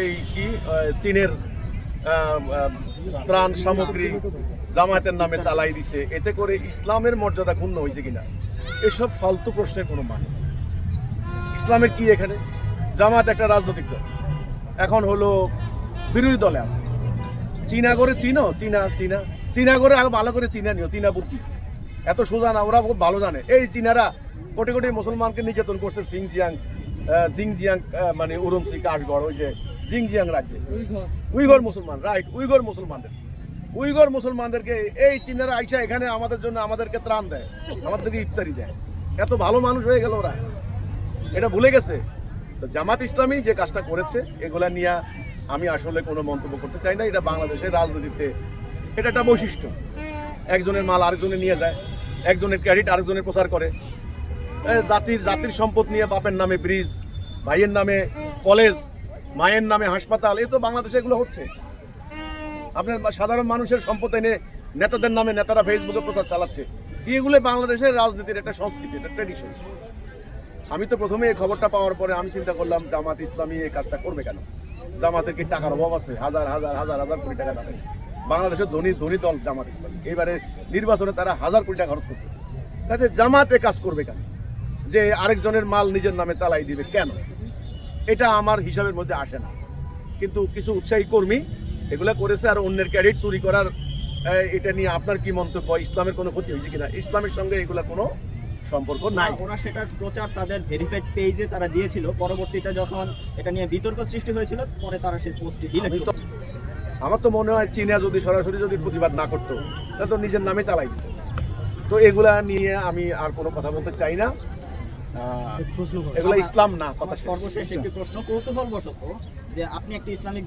এই কি চীনের ত্রাণ সামগ্রী জামায়াতের নামে চালাই দিছে, এতে করে ইসলামের মর্যাদা ক্ষুণ্ণ হয়েছে কিনা, এসব ফালতু প্রশ্নের কোনো মানে নেই। ইসলামের কি এখানে? জামায়াত একটা রাজনৈতিক দল, এখন হলো বিরোধী দলে আছে। চীনা করে চিনো, চীনা করে আরো ভালো করে চিনা নিও, চীনা বুদ্ধি এত সোজা না, ওরা বহুত ভালো জানে। এই চীনারা কোটি কোটি মুসলমানকে নির্যাতন করছে জিংজিয়াং মানে উরুমসি কাশগড়, ওই যে জিংজিয়াং রাজ্যে উইঘর মুসলমান, রাইট, উইঘর মুসলমানদেরকে এই চীনারা আইসা এখানে আমাদের জন্য আমাদেরকে ত্রাণ দেয়, আমাদেরকে ইফতারি দেয়। এত ভালো মানুষ হয়ে গেল ওরা, এটা ভুলে গেছে। তো জামাত ইসলামী যে কাজটা করেছে এগুলা নিয়ে আমি আসলে কোনো মন্তব্য করতে চাই না। এটা বাংলাদেশের রাজনীতিতে এটা একটা বৈশিষ্ট্য, একজনের মাল আরেকজনে নিয়ে যায়, একজনের ক্রেডিট আরেকজনের প্রচার করে। জাতির সম্পদ নিয়ে বাপের নামে ব্রিজ, ভাইয়ের নামে কলেজ, মায়ের নামে হাসপাতাল, এ তো বাংলাদেশে এগুলো হচ্ছে। আপনার সাধারণ মানুষের সম্পদ এনে নেতাদের নামে নেতারা ফেসবুকে প্রচার চালাচ্ছে। এগুলো বাংলাদেশের রাজনীতির একটা সংস্কৃতি, একটা ট্রেডিশন। আমি তো প্রথমে এই খবরটা পাওয়ার পরে আমি চিন্তা করলাম জামাত ইসলামী এই কাজটা করবে কেন? জামাতের কি টাকার অভাব আছে? হাজার কোটি টাকা তাদের। বাংলাদেশের ধনী দল জামাত ইসলামী, এবারে নির্বাচনে তারা হাজার কোটি টাকা খরচ করছে। কাজে জামাত এ কাজ করবে কেন? যে আরেকজনের মাল নিজের নামে চালাই দিবে কেন? এটা আমার হিসাবের মধ্যে আসে না। কিন্তু কিছু উৎসাহী কর্মী এগুলা করেছে, আর অন্যের ক্রেডিট চুরি করার এটা নিয়ে আপনার কি মন্তব্য? ইসলামের কোনো ক্ষতি হয়েছে কিনা? ইসলামের সঙ্গে এগুলা কোনো সম্পর্ক নাই। ওরা সেটার প্রচার তাদের ভেরিফাইড পেজে তারা দিয়েছিল, পরবর্তীতে যখন এটা নিয়ে বিতর্ক সৃষ্টি হয়েছিল পরে তারা সেই পোস্টটি ডিলিট করে। আমার তো মনে হয় চীনা যদি সরাসরি প্রতিবাদ না করতো তাহলে তো নিজের নামে চালাই দিত। তো এগুলা নিয়ে আমি আর কোনো কথা বলতে চাই না। এগুলা ইসলাম না। কথা সর্বশেষ একটি প্রশ্ন, কৌতূহলবশত, যে আপনি একটি ইসলামিক